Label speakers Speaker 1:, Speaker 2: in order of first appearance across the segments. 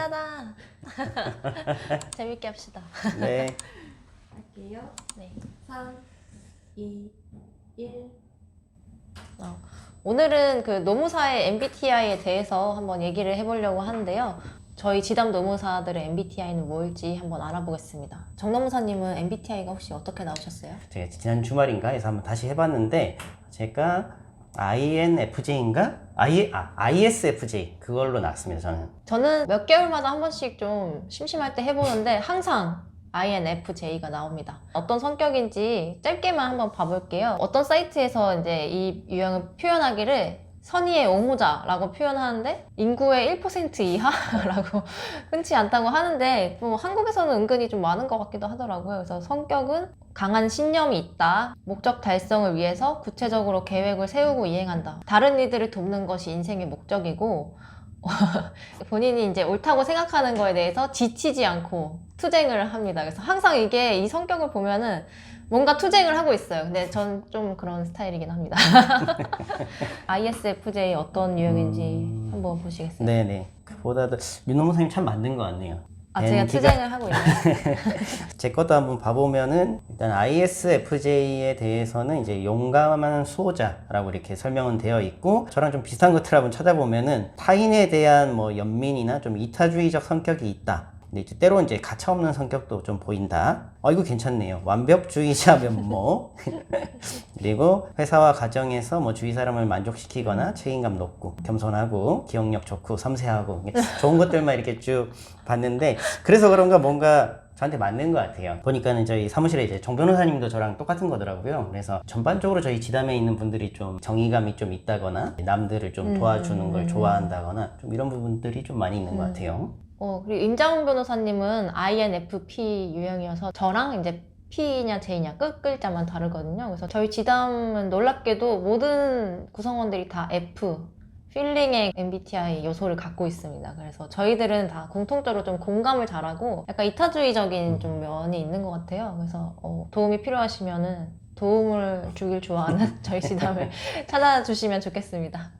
Speaker 1: 따다다다. 재밌게 합시다.
Speaker 2: 네.
Speaker 3: 할게요.
Speaker 1: 네.
Speaker 3: 3, 2, 1.
Speaker 1: 오늘은 그 노무사의 MBTI에 대해서 한번 얘기를 해보려고 하는데요. 저희 지담 노무사들의 MBTI는 뭘지 한번 알아보겠습니다. 정노무사님은 MBTI가 혹시 어떻게 나오셨어요?
Speaker 2: 제가 지난 주말인가 해서 한번 다시 해봤는데 제가 INFJ인가? ISFJ 그걸로 나왔습니다. 저는
Speaker 1: 몇 개월마다 한 번씩 좀 심심할 때 해보는데 항상 INFJ가 나옵니다. 어떤 성격인지 짧게만 한번 봐볼게요. 어떤 사이트에서 이제 이 유형을 표현하기를 선의의 옹호자라고 표현하는데 인구의 1% 이하라고 흔치 않다고 하는데 뭐 한국에서는 은근히 좀 많은 것 같기도 하더라고요. 그래서 성격은 강한 신념이 있다. 목적 달성을 위해서 구체적으로 계획을 세우고 이행한다. 다른 이들을 돕는 것이 인생의 목적이고 본인이 이제 옳다고 생각하는 거에 대해서 지치지 않고 투쟁을 합니다. 그래서 항상 이게 이 성격을 보면은 뭔가 투쟁을 하고 있어요. 근데 전 좀 그런 스타일이긴 합니다. ISFJ 어떤 유형인지 한번 보시겠어요?
Speaker 2: 네네. 그보다도 윤노무 선생님 참 만든 것 같네요.
Speaker 1: 제가 투쟁을 하고 있나요?
Speaker 2: 제 것도 한번 봐보면은 일단 ISFJ에 대해서는 이제 용감한 수호자라고 이렇게 설명은 되어 있고 저랑 좀 비슷한 것들 한번 찾아보면은 타인에 대한 뭐 연민이나 좀 이타주의적 성격이 있다. 근데 이제 때로 이제 가차없는 성격도 좀 보인다. 이거 괜찮네요. 완벽주의자 면모. 그리고 회사와 가정에서 뭐 주위 사람을 만족시키거나 책임감 높고 겸손하고 기억력 좋고 섬세하고 좋은 것들만 이렇게 쭉 봤는데 그래서 그런가 뭔가 저한테 맞는 것 같아요. 보니까는 저희 사무실에 이제 정 변호사님도 저랑 똑같은 거더라고요. 그래서 전반적으로 저희 지담에 있는 분들이 좀 정의감이 좀 있다거나 남들을 좀 도와주는 걸 좋아한다거나 좀 이런 부분들이 좀 많이 있는 것 같아요.
Speaker 1: 그리고 임장훈 변호사님은 INFP 유형이어서 저랑 이제 P냐 J냐 끝 글자만 다르거든요. 그래서 저희 지담은 놀랍게도 모든 구성원들이 다 F, 필링의 MBTI 요소를 갖고 있습니다. 그래서 저희들은 다 공통적으로 좀 공감을 잘하고 약간 이타주의적인 좀 면이 있는 것 같아요. 그래서 도움이 필요하시면은 도움을 주길 좋아하는 저희 지담을 찾아주시면 좋겠습니다.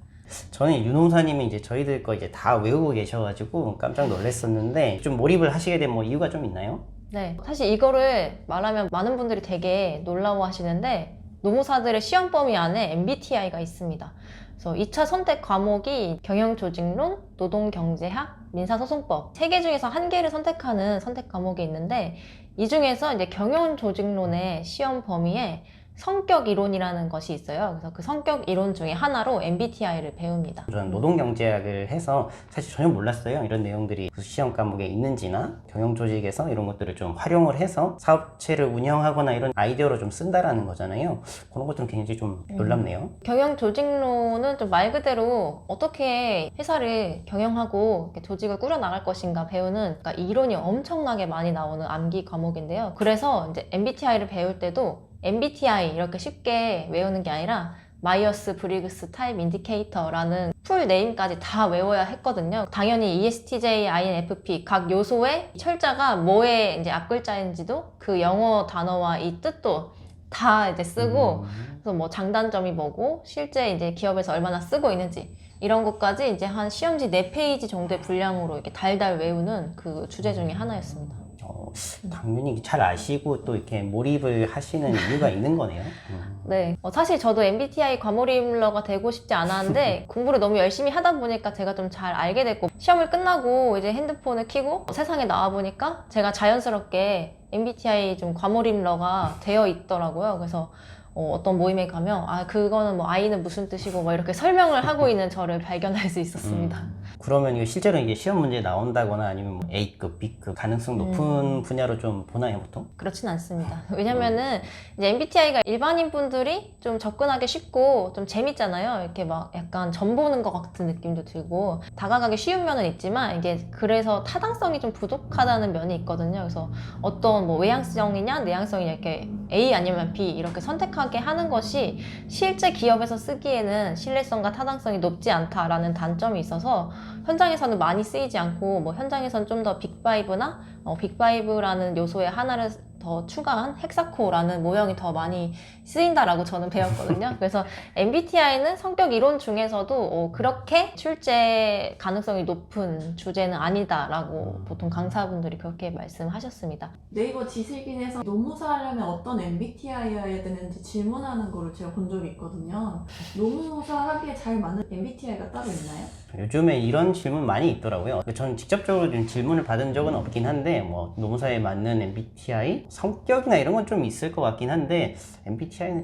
Speaker 2: 저는 윤홍사님이 이제 저희들 거 이제 다 외우고 계셔가지고 깜짝 놀랐었는데 좀 몰입을 하시게 된 뭐 이유가 좀 있나요?
Speaker 1: 네, 사실 이거를 말하면 많은 분들이 되게 놀라워 하시는데 노무사들의 시험 범위 안에 MBTI가 있습니다. 그래서 2차 선택 과목이 경영조직론, 노동경제학, 민사소송법 3개 중에서 1개를 선택하는 선택 과목이 있는데 이 중에서 이제 경영조직론의 시험 범위에 성격 이론이라는 것이 있어요. 그래서 그 성격 이론 중에 하나로 MBTI를 배웁니다.
Speaker 2: 저는 노동경제학을 해서 사실 전혀 몰랐어요. 이런 내용들이 그 시험 과목에 있는지나 경영조직에서 이런 것들을 좀 활용을 해서 사업체를 운영하거나 이런 아이디어로 좀 쓴다라는 거잖아요. 그런 것들은 굉장히 좀 놀랍네요.
Speaker 1: 경영조직론은 좀 말 그대로 어떻게 회사를 경영하고 이렇게 조직을 꾸려나갈 것인가 배우는 그러니까 이론이 엄청나게 많이 나오는 암기 과목인데요. 그래서 이제 MBTI를 배울 때도 MBTI 이렇게 쉽게 외우는 게 아니라 마이어스 브리그스 타입 인디케이터라는 풀 네임까지 다 외워야 했거든요. 당연히 ESTJ, INFP 각 요소의 철자가 뭐의 이제 앞글자인지도 그 영어 단어와 이 뜻도 다 이제 쓰고 그래서 뭐 장단점이 뭐고 실제 이제 기업에서 얼마나 쓰고 있는지 이런 것까지 이제 한 시험지 4페이지 정도의 분량으로 이렇게 달달 외우는 그 주제 중에 하나였습니다.
Speaker 2: 당연히 잘 아시고 또 이렇게 몰입을 하시는 이유가 있는 거네요.
Speaker 1: 네, 사실 저도 MBTI 과몰입러가 되고 싶지 않았는데 공부를 너무 열심히 하다 보니까 제가 좀 잘 알게 됐고 시험을 끝나고 이제 핸드폰을 켜고 세상에 나와 보니까 제가 자연스럽게 MBTI 좀 과몰입러가 되어 있더라고요. 그래서 어떤 모임에 가면 그거는 뭐 I는 무슨 뜻이고 뭐 이렇게 설명을 하고 있는 저를 발견할 수 있었습니다.
Speaker 2: 그러면 이게 실제로 이게 시험 문제에 나온다거나 아니면 뭐 A급, B급 가능성 높은 분야로 좀 보나요, 보통?
Speaker 1: 그렇진 않습니다. 왜냐면은 이제 MBTI가 일반인 분들이 좀 접근하기 쉽고 좀 재밌잖아요. 이렇게 막 약간 점 보는 것 같은 느낌도 들고 다가가기 쉬운 면은 있지만 이게 그래서 타당성이 좀 부족하다는 면이 있거든요. 그래서 어떤 뭐 외향성이냐 내향성이냐 이렇게 A 아니면 B 이렇게 선택하게 하는 것이 실제 기업에서 쓰기에는 신뢰성과 타당성이 높지 않다라는 단점이 있어서 현장에서는 많이 쓰이지 않고 뭐 현장에서는 좀 더 빅5나 빅5라는 요소의 하나를 더 추가한 헥사코라는 모형이 더 많이 쓰인다라고 저는 배웠거든요. 그래서 MBTI는 성격 이론 중에서도 그렇게 출제 가능성이 높은 주제는 아니다라고 보통 강사분들이 그렇게 말씀하셨습니다.
Speaker 3: 네이버 지식인에서 노무사 하려면 어떤 MBTI여야 되는지 질문하는 거를 제가 본 적이 있거든요. 노무사 하기에 잘 맞는 MBTI가 따로 있나요?
Speaker 2: 요즘에 이런 질문 많이 있더라고요. 저는 직접적으로 좀 질문을 받은 적은 없긴 한데 뭐 노무사에 맞는 MBTI 성격이나 이런 건 좀 있을 것 같긴 한데 MBTI는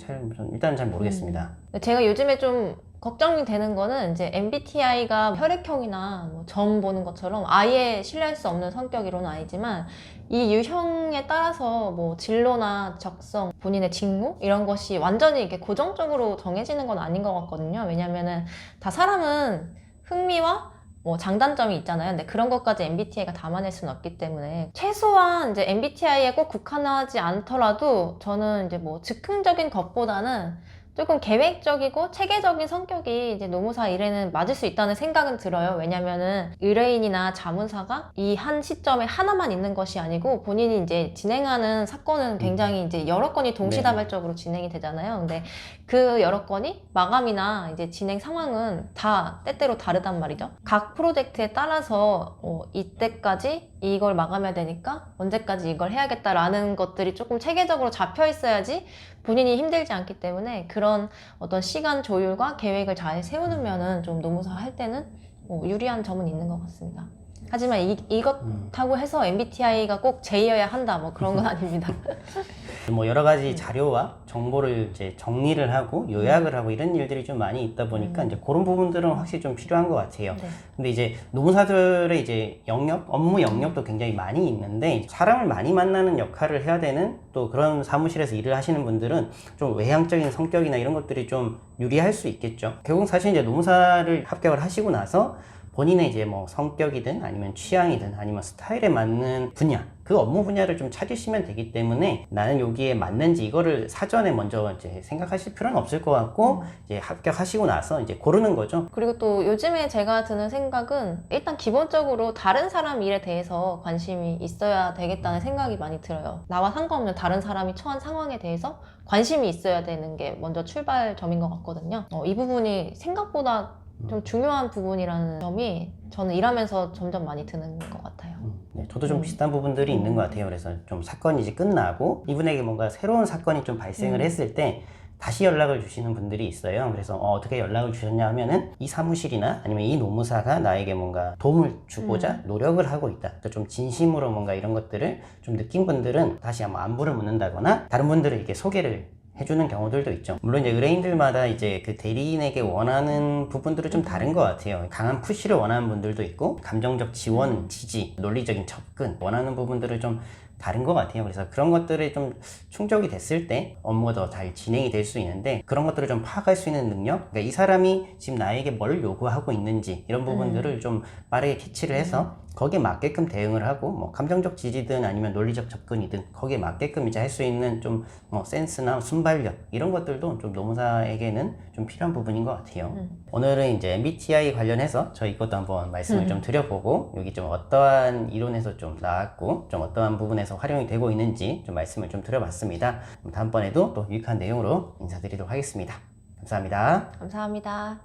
Speaker 2: 일단은 잘 모르겠습니다.
Speaker 1: 제가 요즘에 좀 걱정이 되는 거는 이제 MBTI가 혈액형이나 뭐 점 보는 것처럼 아예 신뢰할 수 없는 성격이론은 아니지만 이 유형에 따라서 뭐 진로나 적성, 본인의 직무 이런 것이 완전히 이렇게 고정적으로 정해지는 건 아닌 것 같거든요. 왜냐면은 다 사람은 흥미와 뭐 장단점이 있잖아요. 근데 그런 것까지 MBTI가 담아낼 수는 없기 때문에 최소한 이제 MBTI에 꼭 국한하지 않더라도 저는 이제 뭐 즉흥적인 것보다는 조금 계획적이고 체계적인 성격이 이제 노무사 일에는 맞을 수 있다는 생각은 들어요. 왜냐면은 의뢰인이나 자문사가 이 한 시점에 하나만 있는 것이 아니고 본인이 이제 진행하는 사건은 굉장히 이제 여러 건이 동시다발적으로 진행이 되잖아요. 근데 그 여러 건이 마감이나 이제 진행 상황은 다 때때로 다르단 말이죠. 각 프로젝트에 따라서 이때까지 이걸 마감해야 되니까 언제까지 이걸 해야겠다라는 것들이 조금 체계적으로 잡혀 있어야지 본인이 힘들지 않기 때문에 그런 어떤 시간 조율과 계획을 잘 세우면은 좀 노무사 할 때는 유리한 점은 있는 것 같습니다. 하지만 이것하고 해서 MBTI가 꼭 J여야 한다 뭐 그런 건 아닙니다.
Speaker 2: 뭐 여러 가지 자료와 정보를 이제 정리를 하고 요약을 하고 이런 일들이 좀 많이 있다 보니까 이제 그런 부분들은 확실히 좀 필요한 것 같아요.
Speaker 1: 네.
Speaker 2: 근데 이제 노무사들의 이제 업무 영역도 굉장히 많이 있는데 사람을 많이 만나는 역할을 해야 되는 또 그런 사무실에서 일을 하시는 분들은 좀 외향적인 성격이나 이런 것들이 좀 유리할 수 있겠죠. 결국 사실 이제 노무사를 합격을 하시고 나서 본인의 이제 뭐 성격이든 아니면 취향이든 아니면 스타일에 맞는 분야, 그 업무 분야를 좀 찾으시면 되기 때문에 나는 여기에 맞는지 이거를 사전에 먼저 이제 생각하실 필요는 없을 것 같고 이제 합격하시고 나서 이제 고르는 거죠.
Speaker 1: 그리고 또 요즘에 제가 드는 생각은 일단 기본적으로 다른 사람 일에 대해서 관심이 있어야 되겠다는 생각이 많이 들어요. 나와 상관없는 다른 사람이 처한 상황에 대해서 관심이 있어야 되는 게 먼저 출발점인 것 같거든요. 이 부분이 생각보다 좀 중요한 부분이라는 점이 저는 일하면서 점점 많이 드는 것 같아요.
Speaker 2: 네, 저도 좀 비슷한 부분들이 있는 것 같아요. 그래서 좀 사건이 이제 끝나고 이분에게 뭔가 새로운 사건이 좀 발생을 했을 때 다시 연락을 주시는 분들이 있어요. 그래서 어떻게 연락을 주셨냐 하면은 이 사무실이나 아니면 이 노무사가 나에게 뭔가 도움을 주고자 노력을 하고 있다. 그러니까 좀 진심으로 뭔가 이런 것들을 좀 느낀 분들은 다시 한번 안부를 묻는다거나 다른 분들을 이렇게 소개를 해주는 경우들도 있죠. 물론 이제 의뢰인들마다 이제 그 대리인에게 원하는 부분들은 좀 다른 것 같아요. 강한 푸시를 원하는 분들도 있고 감정적 지원, 지지, 논리적인 접근 원하는 부분들을 좀 다른 것 같아요. 그래서 그런 것들이 좀 충족이 됐을 때 업무가 더 잘 진행이 될 수 있는데 그런 것들을 좀 파악할 수 있는 능력, 그러니까 이 사람이 지금 나에게 뭘 요구하고 있는지 이런 부분들을 좀 빠르게 캐치를 해서 거기에 맞게끔 대응을 하고 뭐 감정적 지지든 아니면 논리적 접근이든 거기에 맞게끔 이제 할 수 있는 좀 뭐 센스나 순발력 이런 것들도 좀 노무사에게는 좀 필요한 부분인 것 같아요. 오늘은 이제 MBTI 관련해서 저 이것도 한번 말씀을 좀 드려보고 여기 좀 어떠한 이론에서 좀 나왔고 좀 어떠한 부분에서 활용이 되고 있는지 좀 말씀을 좀 드려봤습니다. 다음번에도 또 유익한 내용으로 인사드리도록 하겠습니다. 감사합니다.
Speaker 1: 감사합니다.